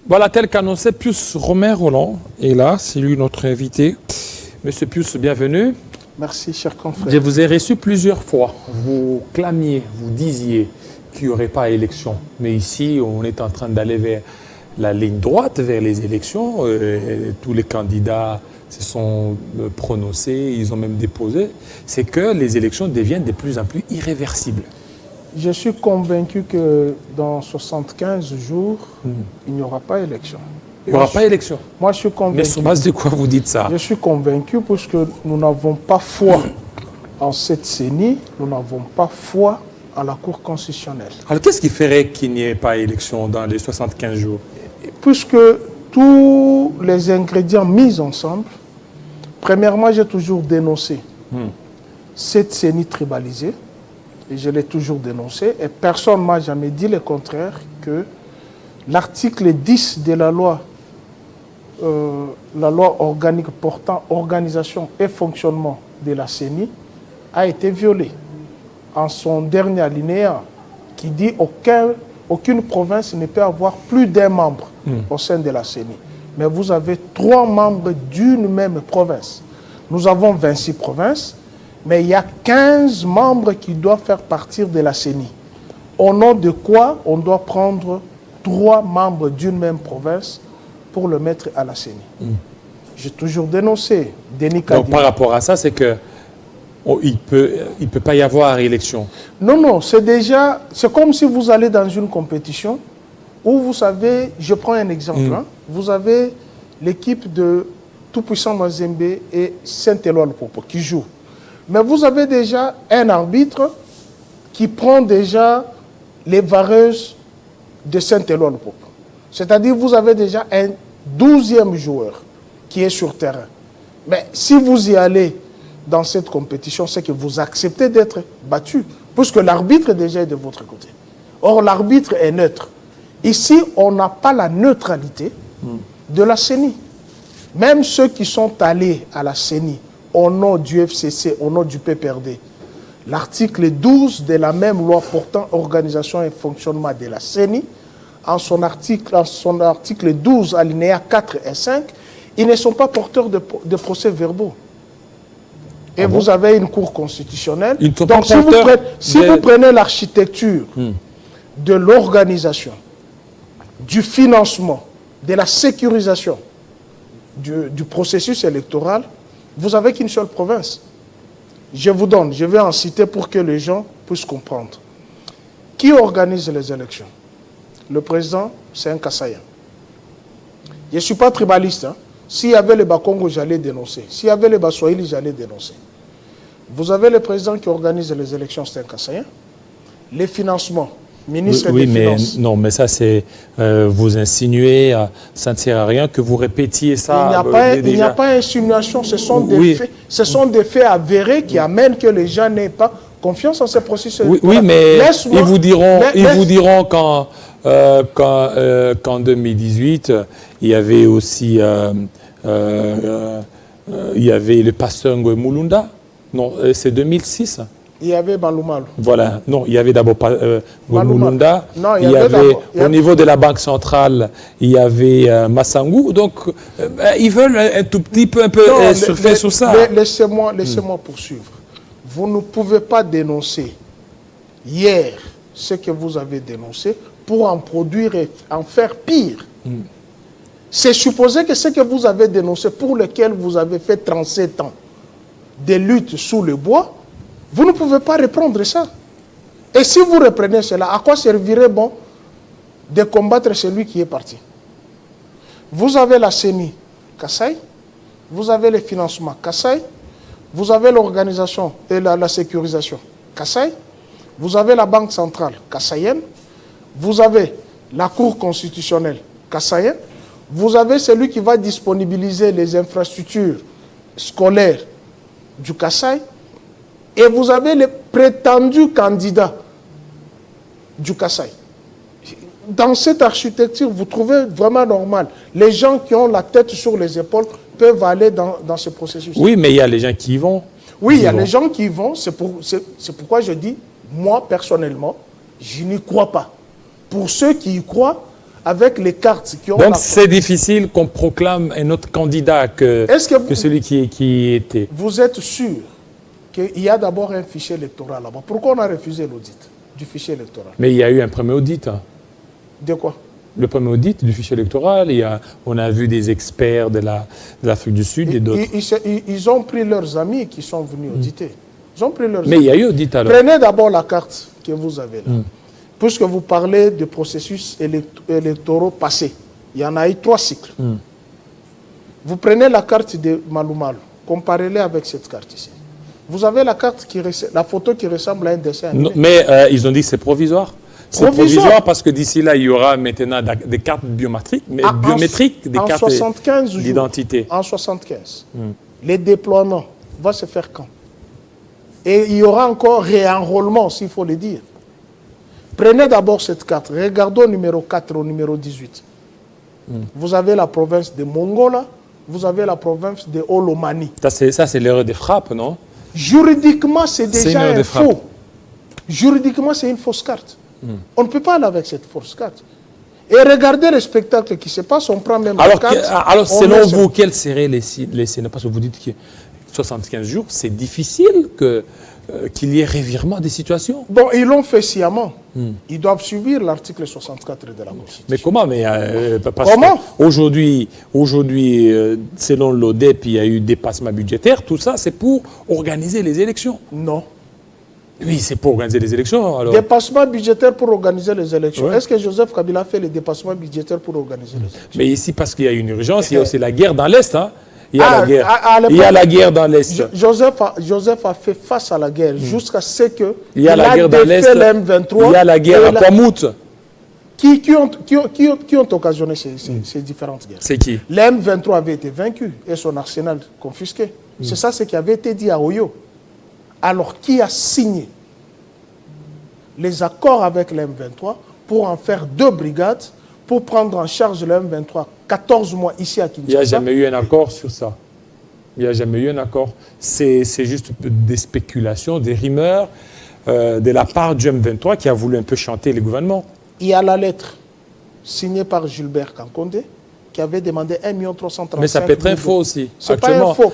Voilà, tel qu'annoncé, Pius Romain Roland est là, c'est lui notre invité. Monsieur Pius, bienvenue. Merci, cher confrère. Je vous ai reçu plusieurs fois. Vous clamiez, vous disiez qu'il n'y aurait pas élection. Mais ici, on est en train d'aller vers la ligne droite, vers les élections. Tous les candidats se sont prononcés, ils ont même déposé. C'est que les élections deviennent de plus en plus irréversibles. Je suis convaincu que dans 75 jours, il n'y aura pas élection. Il n'y aura pas élection. Moi, je suis convaincu. Mais sur base de quoi vous dites ça? Je suis convaincu parce que nous n'avons pas foi en cette CENI, nous n'avons pas foi en la Cour constitutionnelle. Alors, qu'est-ce qui ferait qu'il n'y ait pas élection dans les 75 jours? Puisque tous les ingrédients mis ensemble, premièrement, j'ai toujours dénoncé cette CENI tribalisée, et je l'ai toujours dénoncé, et personne ne m'a jamais dit le contraire, que l'article 10 de la loi organique portant organisation et fonctionnement de la CENI a été violé en son dernier alinéa qui dit aucune province ne peut avoir plus d'un membre au sein de la CENI. Mais vous avez 3 membres d'une même province. Nous avons 26 provinces, mais il y a 15 membres qui doivent faire partie de la CENI. Au nom de quoi on doit prendre 3 membres d'une même province pour le mettre à la CENI. J'ai toujours dénoncé Denis Kadima. Donc par rapport à ça, c'est que il peut pas y avoir élection. Non, non, c'est comme si vous allez dans une compétition où vous savez, je prends un exemple, vous avez l'équipe de Tout-Puissant Mazembe et Saint-Éloi Lupopo qui jouent. Mais vous avez déjà un arbitre qui prend déjà les vareuses de Saint-Éloi Lupopo. C'est-à-dire vous avez déjà un 12e joueur qui est sur terrain. Mais si vous y allez dans cette compétition, c'est que vous acceptez d'être battu, puisque l'arbitre déjà est de votre côté. Or, l'arbitre est neutre. Ici, on n'a pas la neutralité de la CENI. Même ceux qui sont allés à la CENI au nom du FCC, au nom du PPRD, l'article 12 de la même loi portant organisation et fonctionnement de la CENI, en son article 12, alinéa 4 et 5, ils ne sont pas porteurs de procès-verbaux. Et vous avez une cour constitutionnelle. Donc, si vous prenez l'architecture de l'organisation, du financement, de la sécurisation du processus électoral, vous n'avez qu'une seule province. Je vais en citer pour que les gens puissent comprendre. Qui organise les élections? Le président, c'est un Kassaïen. Je ne suis pas tribaliste. S'il y avait le Bakongo, j'allais dénoncer. S'il y avait le Baswahili, j'allais dénoncer. Vous avez le président qui organise les élections, c'est un Kassaïen. Les financements, ministre des Finances. Non, mais ça, c'est vous insinuez, ça ne sert à rien que vous répétiez ça. Il n'y a pas d'insinuation, ce sont des faits. Ce sont des faits avérés qui amènent que les gens n'aient pas confiance en ces processus. Oui, mais ils vous diront qu'en 2018, il y avait aussi il y avait le pasteur Mulunda. Non, c'est 2006. Il y avait Malumalu. Voilà, non, il y avait d'abord Mulunda. Non, il y avait au niveau de la Banque centrale, il y avait Massangou. Donc, ils veulent un tout petit peu surfer sur ça. Laissez-moi poursuivre. Vous ne pouvez pas dénoncer hier ce que vous avez dénoncé pour en produire et en faire pire. C'est supposé que ce que vous avez dénoncé, pour lequel vous avez fait 37 ans de lutte sous le bois, vous ne pouvez pas reprendre ça. Et si vous reprenez cela, à quoi servirait bon de combattre celui qui est parti? Vous avez la CENI Kassai, vous avez les financements Kassai, vous avez l'organisation et la sécurisation Kassai, vous avez la Banque centrale kassaïenne, vous avez la Cour constitutionnelle kassaïenne, vous avez celui qui va disponibiliser les infrastructures scolaires du Kassai, et vous avez les prétendus candidats du Kassai. Dans cette architecture, vous trouvez vraiment normal. Les gens qui ont la tête sur les épaules peuvent aller dans ce processus. Oui, mais il y a les gens qui y vont. Oui, il y a les gens qui y vont. C'est pourquoi je dis, moi, personnellement, je n'y crois pas. Pour ceux qui y croient, avec les cartes qui ont... Donc c'est difficile qu'on proclame un autre candidat que celui qui était. Vous êtes sûr qu'il y a d'abord un fichier électoral là-bas? Pourquoi on a refusé l'audit du fichier électoral? Mais il y a eu un premier audit. Hein. De quoi? Le premier audit du fichier électoral, on a vu des experts de l'Afrique du Sud et d'autres. Ils ont pris leurs amis qui sont venus auditer. Ils ont pris leurs Mais il y a eu audit alors. Prenez d'abord la carte que vous avez là. Puisque vous parlez de processus électoraux passés. Il y en a eu 3 cycles. Vous prenez la carte de Malou Malou, comparez-les avec cette carte ici. Vous avez la carte la photo qui ressemble à un dessin animé. Non, mais ils ont dit que c'est provisoire. C'est provisoire parce que d'ici là, il y aura maintenant des cartes biométriques, des cartes d'identité. En 75, les déploiements vont se faire quand? Et il y aura encore réenrôlement, s'il faut le dire. Prenez d'abord cette carte. Regardons au numéro 4, au numéro 18. Vous avez la province de Mongola, vous avez la province de Olomani. Ça, c'est l'erreur des frappes, non? Juridiquement, c'est déjà un faux. Juridiquement, c'est une fausse carte. On ne peut pas aller avec cette fausse carte. Et regardez le spectacle qui se passe, on prend même la carte. Alors, selon vous, quels seraient les scénarios? Parce que vous dites que 75 jours, c'est difficile qu'il y ait revirement des situations. Bon, ils l'ont fait sciemment. Ils doivent suivre l'article 64 de la Constitution. Mais comment? Comment? Aujourd'hui, selon l'ODEP, il y a eu dépassement budgétaire. Tout ça, c'est pour organiser les élections. Non. Oui, c'est pour organiser les élections. Alors. Dépassement budgétaire pour organiser les élections. Ouais. Est-ce que Joseph Kabila fait le dépassement budgétaire pour organiser les élections? Mais ici, parce qu'il y a une urgence, il y a aussi la guerre dans l'Est. Hein. Il y a la guerre dans l'Est. Joseph a fait face à la guerre jusqu'à ce que il y a la guerre dans l'Est. Il y a la guerre à Kwamout. Qui ont occasionné ces différentes guerres? C'est qui? Le M23 avait été vaincu et son arsenal confisqué. C'est ça ce qui avait été dit à Oyo. Alors, qui a signé les accords avec le M23 pour en faire 2 brigades, pour prendre en charge le M23 14 mois ici à Kinshasa? Il n'y a jamais eu un accord sur ça. Il n'y a jamais eu un accord. C'est juste des spéculations, des rumeurs de la part du M23 qui a voulu un peu chanter les gouvernements. Il y a la lettre signée par Gilbert Kankonde qui avait demandé 1 335 000. Mais ça peut être un faux aussi. C'est pas un faux.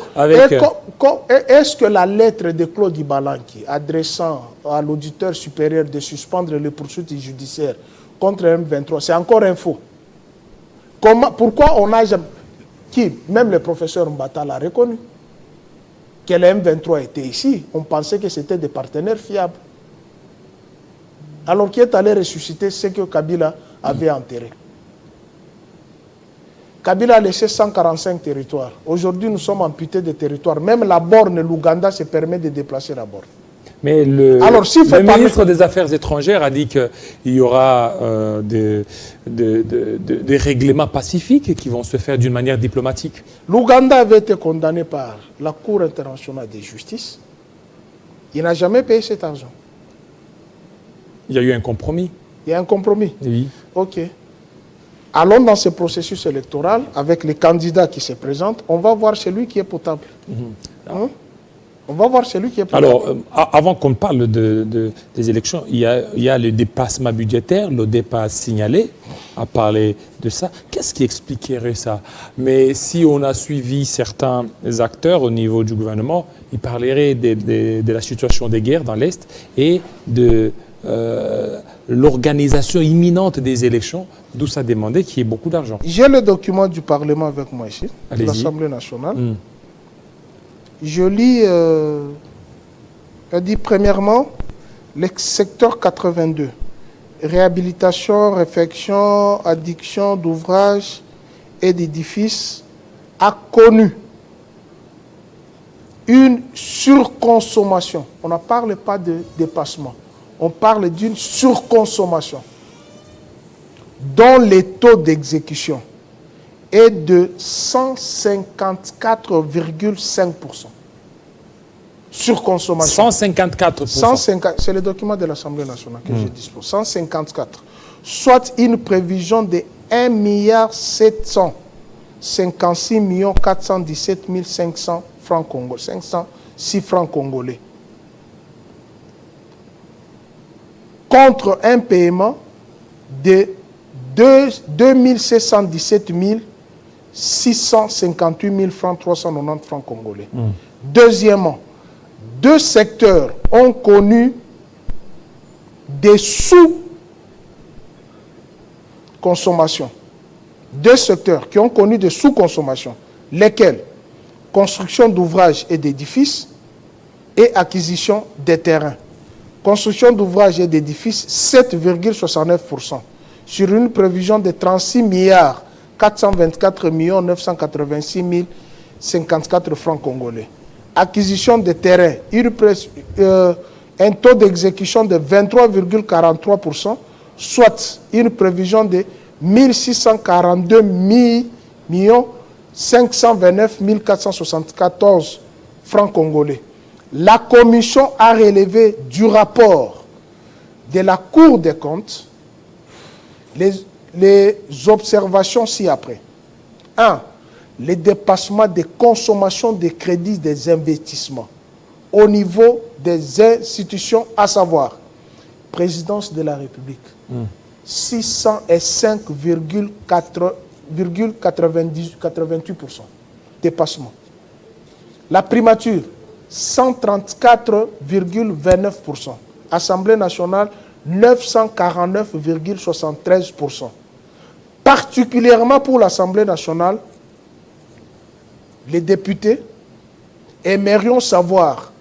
Est-ce que la lettre de Claude Ibalanki adressant à l'auditeur supérieur de suspendre les poursuites judiciaires contre M23, c'est encore un faux? Pourquoi on a jamais... Même le professeur Mbata l'a reconnu. Que le M23 était ici, on pensait que c'était des partenaires fiables. Alors qui est allé ressusciter ce que Kabila avait enterré. Kabila a laissé 145 territoires. Aujourd'hui, nous sommes amputés de territoires. Même la borne, l'Ouganda, se permet de déplacer la borne. Mais le ministre des Affaires étrangères a dit qu'il y aura des règlements pacifiques qui vont se faire d'une manière diplomatique. L'Ouganda avait été condamné par la Cour internationale de justice. Il n'a jamais payé cet argent. Il y a eu un compromis. Il y a un compromis? Oui. OK. Allons dans ce processus électoral avec les candidats qui se présentent. On va voir celui qui est potable. On va voir celui qui est potable. Alors, avant qu'on parle des élections, il y a le dépassement budgétaire. L'ODEP a signalé, a parlé de ça. Qu'est-ce qui expliquerait ça? Mais si on a suivi certains acteurs au niveau du gouvernement, ils parleraient de la situation des guerres dans l'Est et de l'organisation imminente des élections, d'où ça demandait qu'il y ait beaucoup d'argent. J'ai le document du Parlement avec moi ici, de l'Assemblée nationale. Je lis, elle dit premièrement, le secteur 82, réhabilitation, réfection, addiction d'ouvrages et d'édifices, a connu une surconsommation. On ne parle pas de dépassement. On parle d'une surconsommation dont le taux d'exécution est de 154,5%. Surconsommation. 154%. C'est le document de l'Assemblée nationale que je dispose. 154. Soit une prévision de 1,756 417 500 francs congolais. 506 francs congolais. Contre un paiement de 2717 658 000 francs 390 francs congolais. Deuxièmement, 2 secteurs ont connu des sous-consommations. 2 secteurs qui ont connu des sous-consommations. Lesquels? Construction d'ouvrages et d'édifices et acquisition des terrains. Construction d'ouvrages et d'édifices, 7,69%. Sur une prévision de 36 milliards 424 986 054 francs congolais. Acquisition de terrain, un taux d'exécution de 23,43%, soit une prévision de 1642 529 474 francs congolais. La commission a relevé du rapport de la Cour des comptes les observations ci-après. 1. Les dépassements des consommations des crédits des investissements au niveau des institutions, à savoir Présidence de la République, 605,88% dépassement. La primature, 134,29%. Assemblée nationale, 949,73%. Particulièrement pour l'Assemblée nationale, les députés aimerions savoir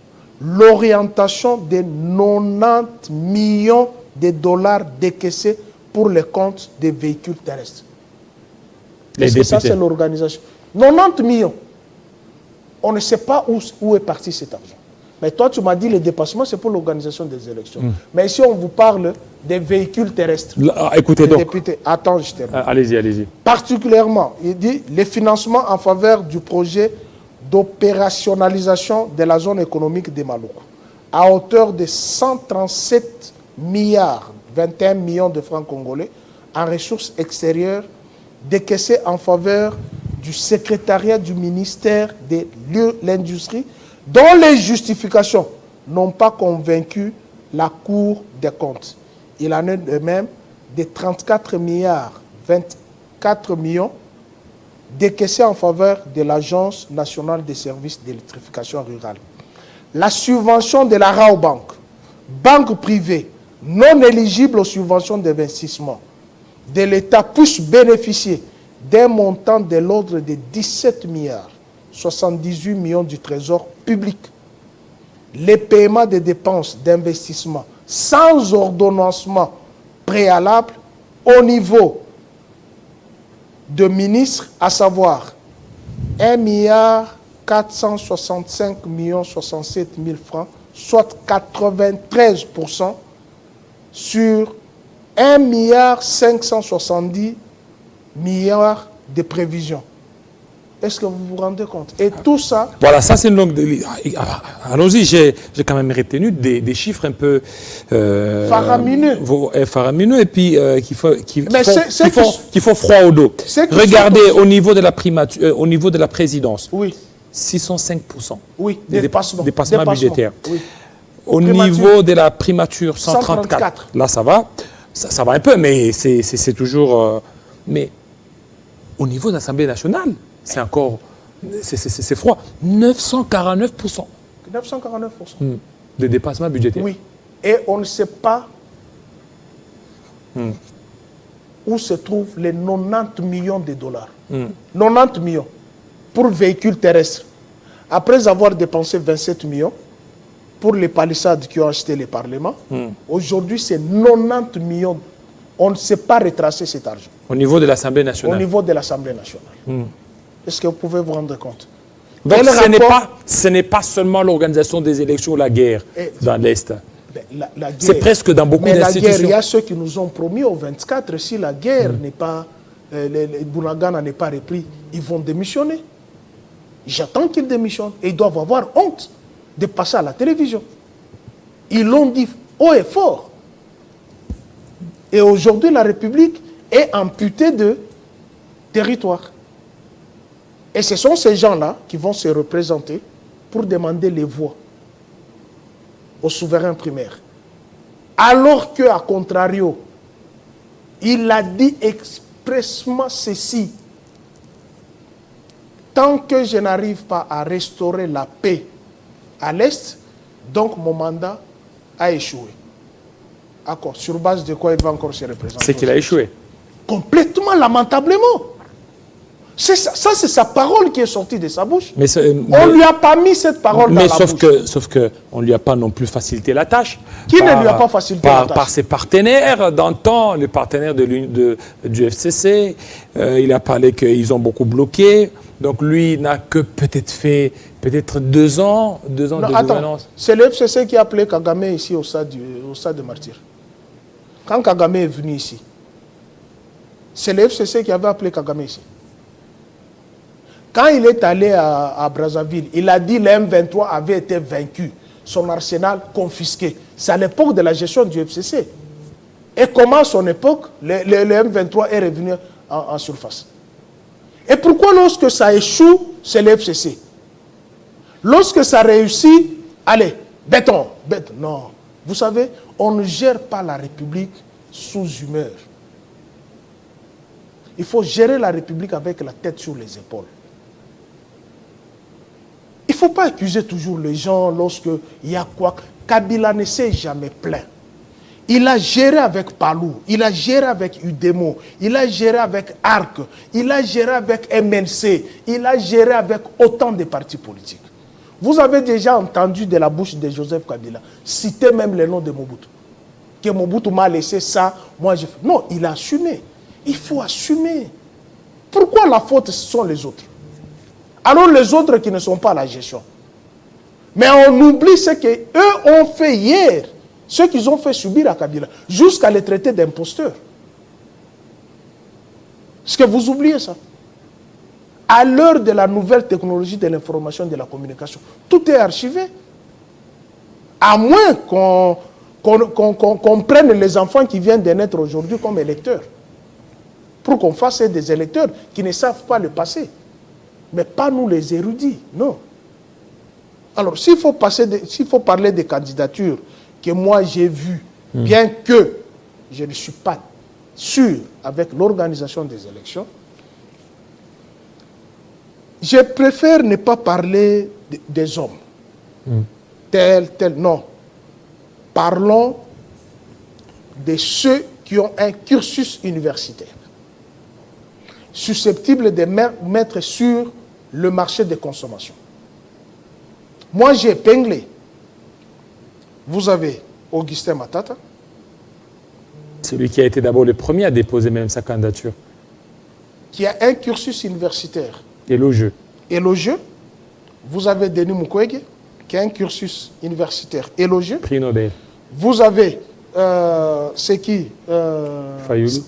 l'orientation des 90 millions de dollars décaissés pour les comptes des véhicules terrestres. Est-ce que ça, c'est l'organisation? 90 millions. On ne sait pas où est parti cet argent. Mais toi, tu m'as dit le dépassement, c'est pour l'organisation des élections. Mais ici, on vous parle des véhicules terrestres. Écoutez donc. Députés. Attends, je termine. Allez-y, allez-y. Particulièrement, il dit les financements en faveur du projet d'opérationnalisation de la zone économique de Maluku, à hauteur de 137 milliards 21 millions de francs congolais en ressources extérieures décaissées en faveur du secrétariat du ministère de l'Industrie, dont les justifications n'ont pas convaincu la Cour des comptes. Il en est de même des 34 milliards 24 millions décaissés en faveur de l'Agence nationale des services d'électrification rurale. La subvention de la Raobank, banque privée non éligible aux subventions d'investissement de l'État, puisse bénéficier d'un montant de l'ordre de 17 milliards 78 millions du trésor public. Les paiements des dépenses d'investissement sans ordonnancement préalable au niveau de ministres, à savoir 1 milliard 465 67 000 francs, soit 93% sur 1 milliard 570 milliards de prévisions. Est-ce que vous vous rendez compte? Et tout ça... Voilà, ça c'est une longue... Allons-y, j'ai quand même retenu des chiffres un peu... faramineux. Faramineux, et puis qui font froid au dos. Regardez au niveau de la primature, au niveau de la présidence. Oui. 605%. Oui, dépassement budgétaire. Oui. Au niveau de la primature, 134. Là, ça va. Ça va un peu, mais c'est toujours... mais au niveau de l'Assemblée nationale, c'est encore... C'est froid. 949%. 949%. De dépassement budgétaire. Oui. Et on ne sait pas où se trouvent les 90 millions de dollars. 90 millions pour véhicules terrestres. Après avoir dépensé 27 millions pour les palissades qui ont acheté les parlements, aujourd'hui c'est 90 millions. On ne sait pas retracer cet argent. Au niveau de l'Assemblée nationale. Au niveau de l'Assemblée nationale. Est-ce que vous pouvez vous rendre compte? Donc ce n'est pas seulement l'organisation des élections ou la guerre dans l'Est. C'est presque dans beaucoup d'institutions. Mais la guerre, il y a ceux qui nous ont promis au 24, si la guerre n'est pas, Bounagana n'est pas repris, ils vont démissionner. J'attends qu'ils démissionnent. Et ils doivent avoir honte de passer à la télévision. Ils l'ont dit haut et fort. Et aujourd'hui, la République est amputée de territoire. Et ce sont ces gens-là qui vont se représenter pour demander les voix aux souverains primaires. Alors qu'à contrario, Il a dit expressément ceci. Tant que je n'arrive pas à restaurer la paix à l'Est, donc mon mandat a échoué. D'accord. Sur base de quoi il va encore se représenter? C'est qu'il a échoué. Complètement lamentablement. C'est ça, c'est sa parole qui est sortie de sa bouche. On ne lui a pas mis cette parole dans la bouche. Sauf qu'on ne lui a pas non plus facilité la tâche. Qui ne lui a pas facilité la tâche? Par ses partenaires d'antan, les partenaires du FCC. Il a parlé qu'ils ont beaucoup bloqué. Donc lui n'a que peut-être fait 2 ans de gouvernance. C'est le FCC qui a appelé Kagame ici au stade de Martyr. Quand Kagame est venu ici, c'est le FCC qui avait appelé Kagame ici. Quand il est allé à Brazzaville, il a dit que le M23 avait été vaincu, son arsenal confisqué. C'est à l'époque de la gestion du FCC. Et comment à son époque, le M23 est revenu en surface? Et pourquoi lorsque ça échoue, c'est le FCC? Lorsque ça réussit, allez, béton. Non. Vous savez, on ne gère pas la République sous humeur. Il faut gérer la République avec la tête sur les épaules. Il ne faut pas accuser toujours les gens lorsqu'il y a quoi. Kabila ne s'est jamais plaint. Il a géré avec Palou, il a géré avec Udemo, il a géré avec ARC, il a géré avec MNC, il a géré avec autant de partis politiques. Vous avez déjà entendu de la bouche de Joseph Kabila citer même le nom de Mobutu. Que Mobutu m'a laissé ça, moi je fais. Non, il a assumé. Il faut assumer. Pourquoi la faute, ce sont les autres? Alors les autres qui ne sont pas à la gestion. Mais on oublie ce qu'eux ont fait hier. Ce qu'ils ont fait subir à Kabila, jusqu'à les traiter d'imposteurs. Est-ce que vous oubliez ça? À l'heure de la nouvelle technologie de l'information et de la communication, tout est archivé. À moins qu'on prenne les enfants qui viennent de naître aujourd'hui comme électeurs. Pour qu'on fasse des électeurs qui ne savent pas le passé. Mais pas nous les érudits, non. Alors, s'il faut parler des candidatures que moi j'ai vues, bien que je ne suis pas sûr avec l'organisation des élections, je préfère ne pas parler des hommes. Tel, non. Parlons de ceux qui ont un cursus universitaire, susceptible de mettre sur le marché de consommation. Moi, j'ai épinglé. Vous avez Augustin Matata. Celui qui a été d'abord le premier à déposer même sa candidature. Qui a un cursus universitaire. Élogieux. Élogieux. Vous avez Denis Mukwege, qui a un cursus universitaire élogieux. Prix Nobel. Vous avez, c'est qui Fayoulou.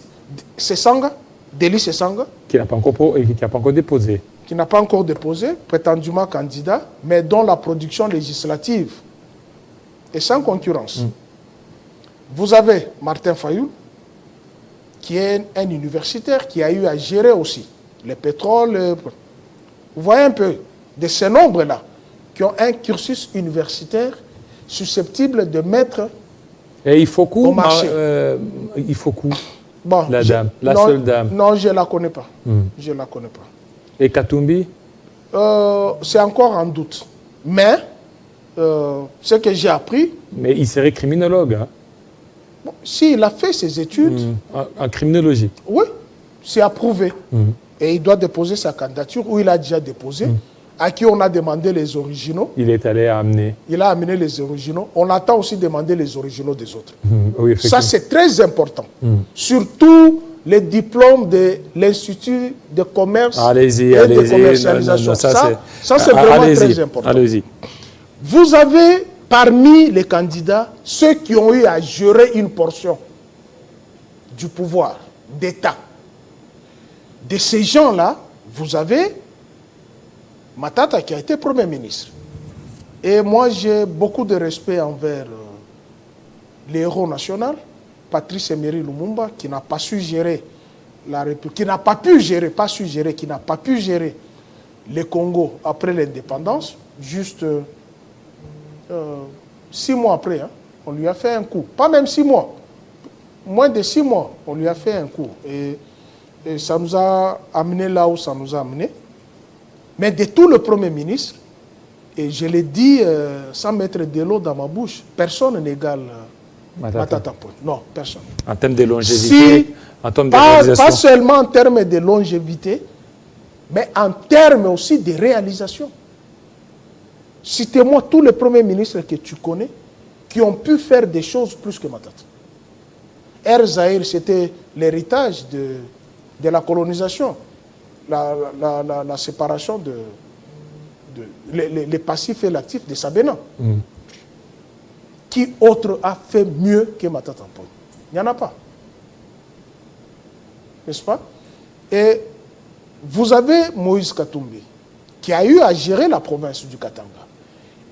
Sessanga, Deli Sessanga. Qui n'a pas encore déposé. Qui n'a pas encore déposé, prétendument candidat, mais dont la production législative est sans concurrence. Vous avez Martin Fayoul, qui est un universitaire qui a eu à gérer aussi le pétrole. Vous voyez un peu de ces nombres-là qui ont un cursus universitaire susceptible de mettre et il faut au marché. Il faut bon, la dame, la seule dame. Non, je ne la connais pas. Je ne la connais pas. Et Katumbi? C'est encore en doute. Mais, ce que j'ai appris... Mais il serait criminologue. Hein? Bon, s'il a fait ses études... En criminologie? Oui, c'est approuvé. Et il doit déposer sa candidature, ou il a déjà déposé, à qui on a demandé les originaux. Il est allé amener. Il a amené les originaux. On attend aussi demander les originaux des autres. Oui, ça, c'est très important. Surtout les diplômes de l'Institut de commerce et de commercialisation. Ça, c'est vraiment très important. Allez-y. Vous avez parmi les candidats ceux qui ont eu à gérer une portion du pouvoir d'État. De ces gens-là, vous avez Matata qui a été Premier ministre. Et moi, j'ai beaucoup de respect envers les héros nationaux. Patrice Emery Lumumba, qui n'a pas su gérer la République, qui n'a pas pu gérer, pas su gérer, qui n'a pas pu gérer le Congo après l'indépendance, juste 6 mois après, hein, on lui a fait un coup. Pas même 6 mois, moins de 6 mois, on lui a fait un cours. Et ça nous a amené là où ça nous a amené. Mais de tout le Premier ministre, et je l'ai dit sans mettre de l'eau dans ma bouche, personne n'égale Matata Ponyo. Non, personne. En termes de longévité, en termes de réalisation. Pas seulement en termes de longévité, mais en termes aussi de réalisation. Citez-moi tous les premiers ministres que tu connais qui ont pu faire des choses plus que Matata. Air Zahir, c'était l'héritage de la colonisation, la séparation les passifs et l'actif de Sabena. Qui autre a fait mieux que Matata Ponyo? Il n'y en a pas. N'est-ce pas? Et vous avez Moïse Katumbi, qui a eu à gérer la province du Katanga.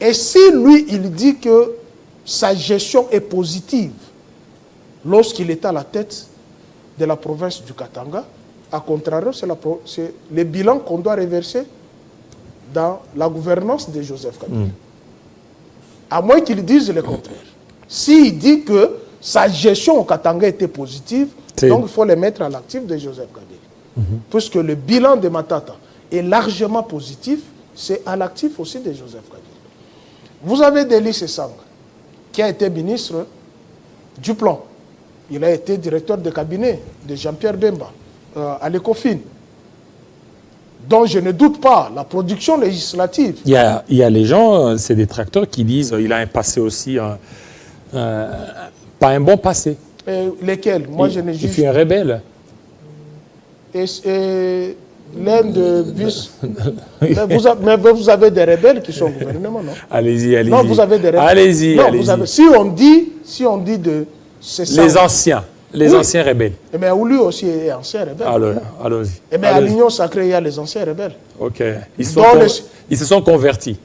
Et si lui, il dit que sa gestion est positive lorsqu'il est à la tête de la province du Katanga, à contrario, c'est le bilan qu'on doit reverser dans la gouvernance de Joseph Kabila. À moins qu'il dise le contraire. S'il dit que sa gestion au Katanga était positive, donc il faut le mettre à l'actif de Joseph Kabila. Puisque le bilan de Matata est largement positif, c'est à l'actif aussi de Joseph Kabila. Vous avez Delis Esanga, qui a été ministre du plan. Il a été directeur de cabinet de Jean-Pierre Bemba à l'ECOFIN. Donc je ne doute pas, la production législative. Il y a les gens, c'est des tracteurs qui disent qu'il a un passé aussi, pas un bon passé. Lesquels? Moi je ne juge. Il fut un rebelle. Et l'un de vice. mais vous avez des rebelles qui sont au gouvernement, non? Allez-y, allez-y. Non, vous avez des rebelles. Allez-y, allez-y. Si on dit de. Les anciens. Les anciens rebelles. Mais lui aussi est ancien rebelle. Allons-y. Mais à l'Union sacrée, il y a les anciens rebelles. Ok. Ils se sont convertis.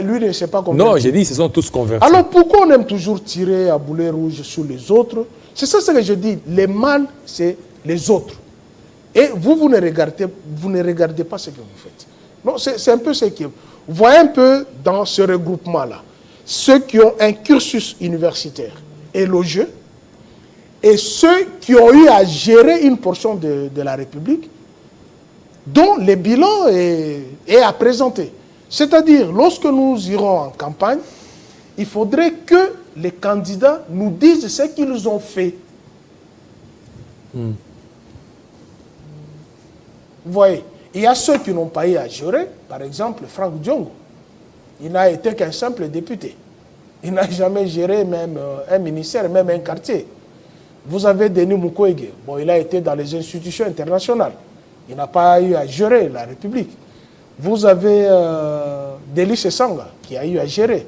Lui ne s'est pas converti. Non, j'ai dit ils se sont tous convertis. Alors pourquoi on aime toujours tirer à boulet rouge sur les autres? C'est ça ce que je dis. Les mal, c'est les autres. Et vous ne regardez pas ce que vous faites. Non, c'est un peu ce qui est. Vous voyez un peu dans ce regroupement-là, ceux qui ont un cursus universitaire élogieux, et ceux qui ont eu à gérer une portion de la République dont le bilan est à présenter. C'est-à-dire, lorsque nous irons en campagne, il faudrait que les candidats nous disent ce qu'ils ont fait. Vous voyez, il y a ceux qui n'ont pas eu à gérer, par exemple Franck Diongo. Il n'a été qu'un simple député. Il n'a jamais géré même un ministère, même un quartier. Vous avez Denis Mukwege. Bon, il a été dans les institutions internationales. Il n'a pas eu à gérer la République. Vous avez Delis Esanga qui a eu à gérer.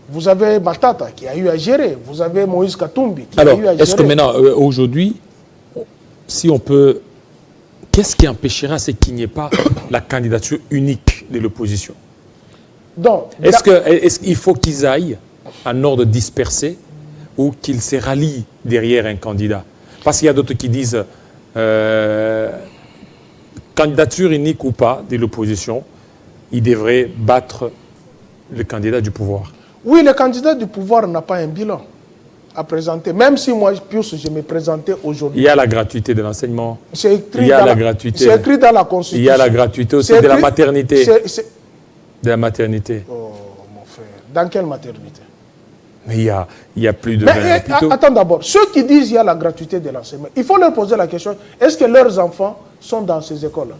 Vous avez Matata qui a eu à gérer. Vous avez Moïse Katumbi qui a eu à gérer. Alors, est-ce que maintenant, aujourd'hui, si on peut... Qu'est-ce qui empêchera, c'est qu'il n'y ait pas la candidature unique de l'opposition? Est-ce qu'il faut qu'ils aillent en ordre dispersé ou qu'ils se rallient derrière un candidat? Parce qu'il y a d'autres qui disent candidature unique ou pas de l'opposition, il devrait battre le candidat du pouvoir. Oui, le candidat du pouvoir n'a pas un bilan à présenter. Même si moi, Pius, je me présentais aujourd'hui. Il y a la gratuité de l'enseignement. C'est écrit, il y a la gratuité. C'est écrit dans la Constitution. Il y a la gratuité aussi de la maternité. De la maternité. Oh, mon frère. Dans quelle maternité? Mais il y a plus de 20 hôpitaux. Attends d'abord. Ceux qui disent qu'il y a la gratuité de l'enseignement, il faut leur poser la question, est-ce que leurs enfants sont dans ces écoles-là?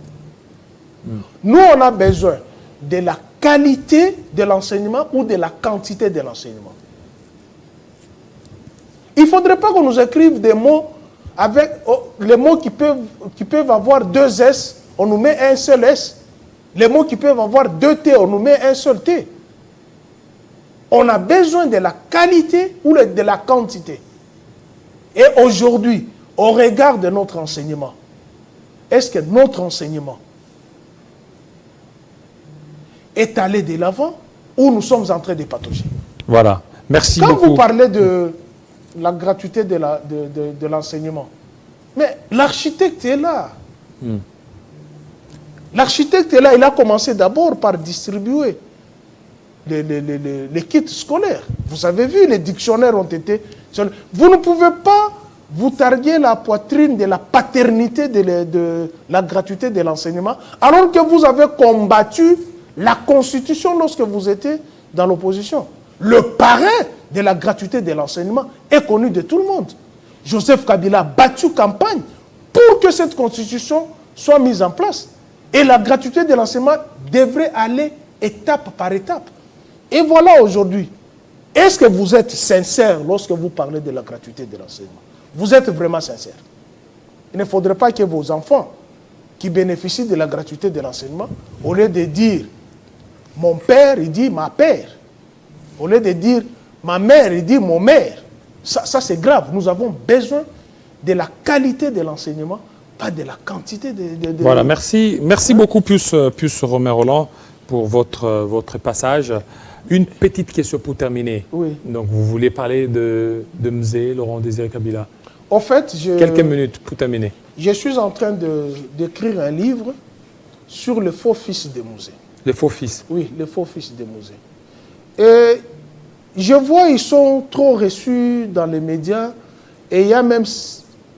Nous, on a besoin de la qualité de l'enseignement ou de la quantité de l'enseignement. Il ne faudrait pas qu'on nous écrive des mots avec les mots qui peuvent avoir 2 S, on nous met un seul S. Les mots qui peuvent avoir 2 T, on nous met un seul T. On a besoin de la qualité ou de la quantité. Et aujourd'hui, au regard de notre enseignement, est-ce que notre enseignement est allé de l'avant ou nous sommes en train de patauger? Voilà. Merci beaucoup. Quand vous parlez de la gratuité de l'enseignement, mais l'architecte est là. L'architecte est là, il a commencé d'abord par distribuer les kits scolaires. Vous avez vu, les dictionnaires ont été... Vous ne pouvez pas vous targuez la poitrine de la paternité de la gratuité de l'enseignement, alors que vous avez combattu la Constitution lorsque vous étiez dans l'opposition. Le parrain de la gratuité de l'enseignement est connu de tout le monde. Joseph Kabila a battu campagne pour que cette Constitution soit mise en place. Et la gratuité de l'enseignement devrait aller étape par étape. Et voilà aujourd'hui. Est-ce que vous êtes sincère lorsque vous parlez de la gratuité de l'enseignement? Vous êtes vraiment sincère. Il ne faudrait pas que vos enfants qui bénéficient de la gratuité de l'enseignement, au lieu de dire mon père, il dit ma père. Au lieu de dire ma mère, il dit mon mère. Ça c'est grave. Nous avons besoin de la qualité de l'enseignement, pas de la quantité de... Voilà, merci beaucoup Pius Romain Rolland pour votre passage. Une petite question pour terminer. Oui. Donc vous voulez parler de Mzee Laurent Désiré Kabila. En fait, quelques minutes pour terminer. Je suis en train d'écrire un livre sur le faux fils de Mzee. Le faux fils? Oui, le faux fils de Mzee. Et je vois, ils sont trop reçus dans les médias et il y a même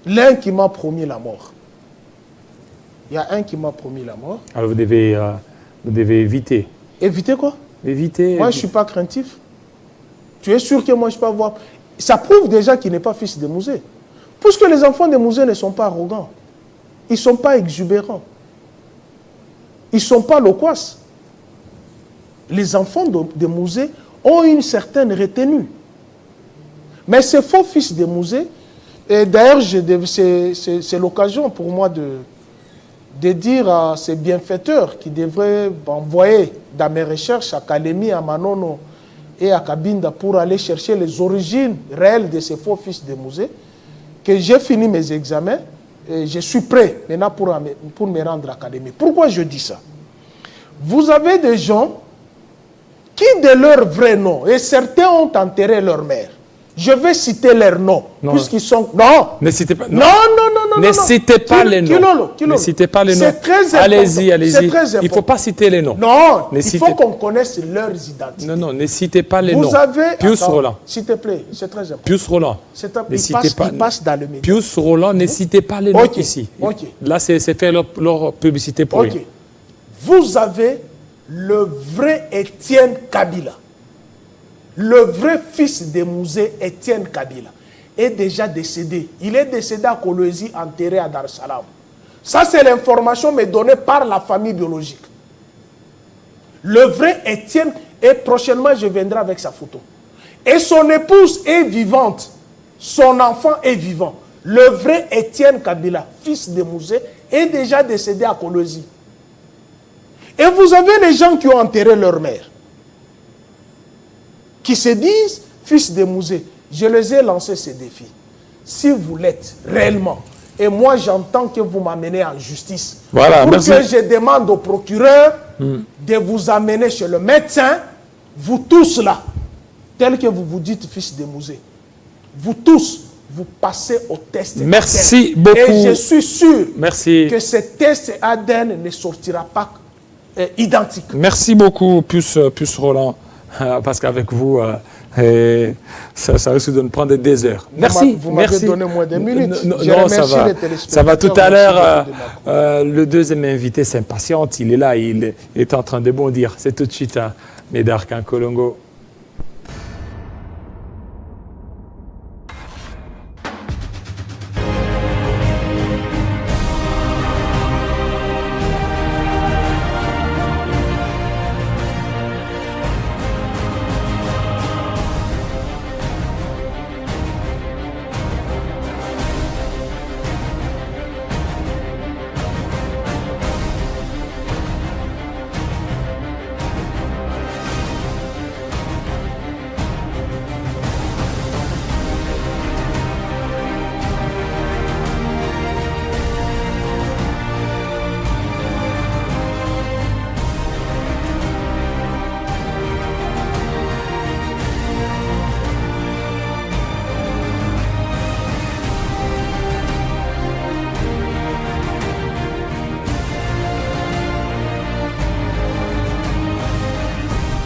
l'un qui m'a promis la mort. Il y a un qui m'a promis la mort. Alors vous devez éviter. Éviter quoi? Éviter. Moi, je ne suis pas craintif. Tu es sûr que moi, je peux avoir... Ça prouve déjà qu'il n'est pas fils de Mzee. Puisque les enfants de Mzee ne sont pas arrogants. Ils ne sont pas exubérants. Ils ne sont pas loquaces. Les enfants de Mzee ont une certaine retenue. Mais ces faux fils de Mzee, et d'ailleurs, c'est l'occasion pour moi de dire à ces bienfaiteurs qui devraient envoyer dans mes recherches à Kalemi, à Manono et à Kabinda pour aller chercher les origines réelles de ces faux fils de Mzee, que j'ai fini mes examens et je suis prêt maintenant pour me rendre à Kalemi. Pourquoi je dis ça? Vous avez des gens qui, de leur vrai nom, et certains ont enterré leur mère. Je vais citer leurs noms, puisqu'ils sont... Non. Ne citez pas... Non. Ne citez pas les noms. Ne citez pas les noms. C'est très important. Allez-y. Il ne faut pas citer les noms. Non, il faut qu'on connaisse leurs identités. Non, ne citez pas les noms. Vous avez... Pius Roland. S'il te plaît, c'est très important. Pius Roland. Il passe dans le média. Pius Roland, ne citez pas les noms ici. Là, c'est faire leur publicité pour eux. Vous avez le vrai Étienne Kabila. Le vrai fils de Mzee, Étienne Kabila, est déjà décédé. Il est décédé à Kolwezi, enterré à Dar es Salaam. Ça, c'est l'information mais donnée par la famille biologique. Le vrai Étienne, et prochainement, je viendrai avec sa photo. Et son épouse est vivante. Son enfant est vivant. Le vrai Étienne Kabila, fils de Mzee, est déjà décédé à Kolwezi. Et vous avez les gens qui ont enterré leur mère, qui se disent fils de Mzee. Je les ai lancé ce défi. Si vous l'êtes réellement, et moi j'entends que vous m'amenez en justice, voilà, pour merci. que je demande au procureur de vous amener chez le médecin, vous tous là, tel que vous vous dites fils de Mzee, vous tous, vous passez au test. Merci ADN. beaucoup. Et je suis sûr que ce test ADN ne sortira pas identique. Merci beaucoup, Pius Roland. Parce qu'avec vous, ça risque de nous prendre des heures. Merci. Vous m'avez donné moins de minutes. Non, ça va tout à l'heure. Le deuxième invité s'impatiente. Il est là, il est en train de bondir. C'est tout de suite Médard Kankolongo.